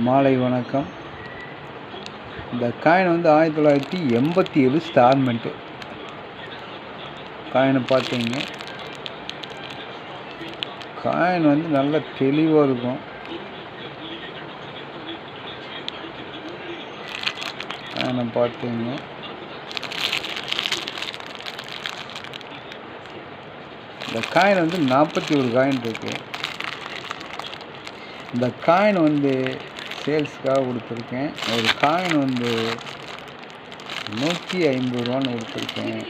மாலை வணக்கம். இந்த காயின் வந்து 1987 ஸ்டார்மெண்ட்டு காயினை பார்த்தீங்க. காயின் வந்து நல்ல தெளிவாக இருக்கும். காயினை பார்த்தீங்க. இந்த காயின் வந்து 41 காயின் இருக்கு. இந்த காயின் வந்து சேல்ஸுக்காக கொடுத்துருக்கேன். ஒரு காயின் வந்து 150 ரூபான்னு கொடுத்துருக்கேன்.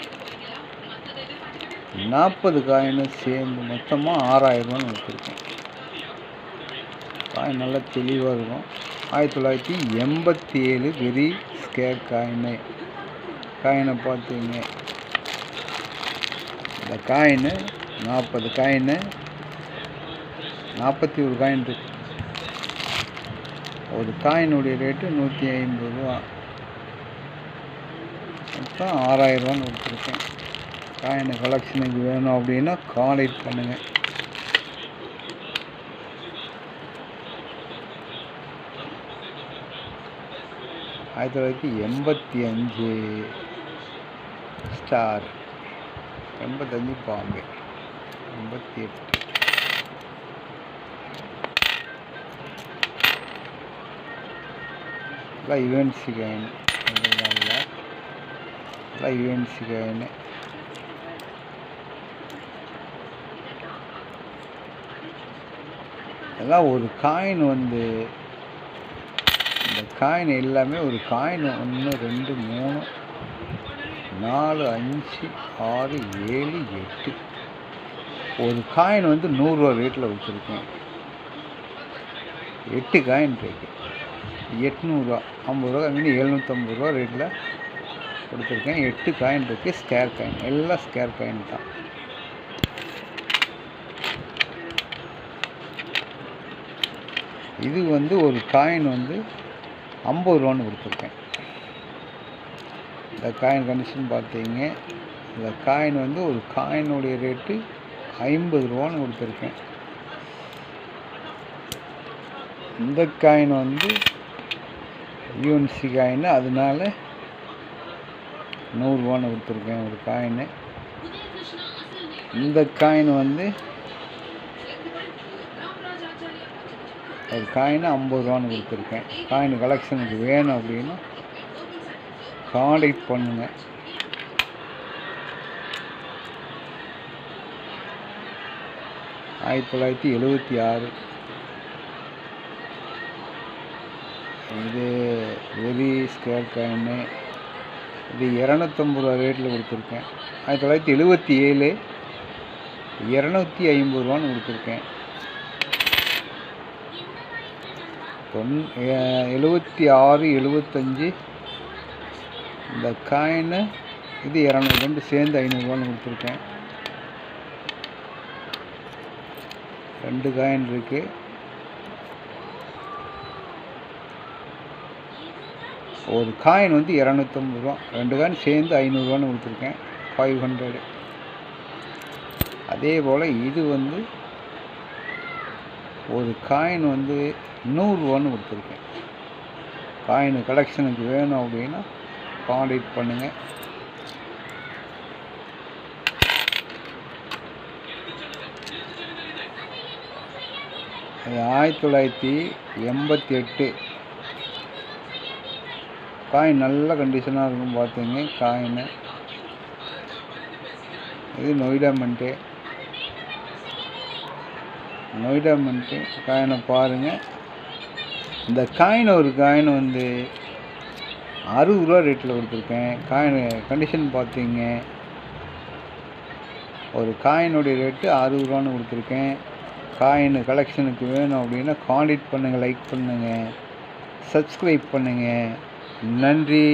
40 காயினு சேர்ந்து மொத்தமாக 6000 ரூபான்னு கொடுத்துருக்கேன். காயின் நல்லா தெளிவாக இருக்கும். 1987 வெரி ஸ்கேர் காயினை பார்த்தீங்க. இந்த காயின் 40 காயின் 41 காயின் இருக்கு. ஒரு காயினுடைய ரேட்டு 150 ரூபா. மொத்தம் 6000 ரூபான்னு கொடுத்துருக்கேன். காயின் கலெக்ஷனுக்கு வேணும் அப்படின்னா கான்டாக்ட் பண்ணுங்கள். ஆயிரத்தி 1985 ஸ்டார், 85 பாம்பே, 88 எல்லாம் யுஎன்சி காயின். எல்லாம் யுஎன்சி காயின். எல்லாம் ஒரு காயின் வந்து இந்த காயின் எல்லாமே ஒரு காயின் 1 2 3 4 5 6 7 8 ஒரு காயின் வந்து 100 ரூபா ரேட்டில் வச்சுருக்கேன். 8 காயின் இருக்கு. 800 ரூபா, 50 ரூபா கம்மி, 750 ரூபா ரேட்டில் கொடுத்துருக்கேன். 8 காயின் இருக்குது. ஸ்கேர் காயின், எல்லாம் ஸ்கேர் காயின் தான். இது வந்து ஒரு காயின் வந்து 50 ரூபான்னு கொடுத்துருக்கேன். இந்த காயின் கண்டிஷன் பார்த்தீங்க. இந்த காயின் வந்து ஒரு காயினுடைய ரேட்டு 50 ரூபான்னு கொடுத்துருக்கேன். இந்த காயின் வந்து யூஎன்சி காயின், அதனால 100 ரூபான்னு கொடுத்துருக்கேன் ஒரு காயின். இந்த காயின் வந்து ஒரு காயின் 50 ரூபான்னு கொடுத்துருக்கேன். காயின் கலெக்ஷனுக்கு வேணும் அப்படின்னா கான்டாக்ட் பண்ணுங்கள். ஆயிரத்தி 1976 இது வெரி ஸ்கேர் காயின். இது 250 ரூபா ரேட்டில் கொடுத்துருக்கேன். 1977 250 ரூபான்னு கொடுத்துருக்கேன். 76 75 இந்த காயின் இது 200 சேர்ந்து 500 ரூபான்னு கொடுத்துருக்கேன். 2 காயின் இருக்குது. ஒரு காயின் வந்து 250 ரூபா, 2 காயின் சேர்ந்து 500 ரூபான்னு கொடுத்துருக்கேன். 500. அதே போல் இது வந்து ஒரு காயின் வந்து 100 ரூபான்னு கொடுத்துருக்கேன். காயின் கலெக்ஷனுக்கு வேணும் அப்படின்னா கான்டாக்ட் பண்ணுங்கள். அது 1988 காயின் நல்ல கண்டிஷனாக இருக்கும் பார்த்தீங்க. காயின் இது நொய்டா மின்ட்டு காயினை பாருங்கள். இந்த காயின் ஒரு காயின் வந்து 60 ரூபா ரேட்டில் கொடுத்துருக்கேன். காயின் கண்டிஷன் பார்த்தீங்க. ஒரு காயினுடைய ரேட்டு 60 ரூபான்னு கொடுத்துருக்கேன். காயின் கலெக்ஷனுக்கு வேணும் அப்படின்னா கான்டாக்ட் பண்ணுங்கள், லைக் பண்ணுங்கள், சப்ஸ்கிரைப் பண்ணுங்கள். நன்றி.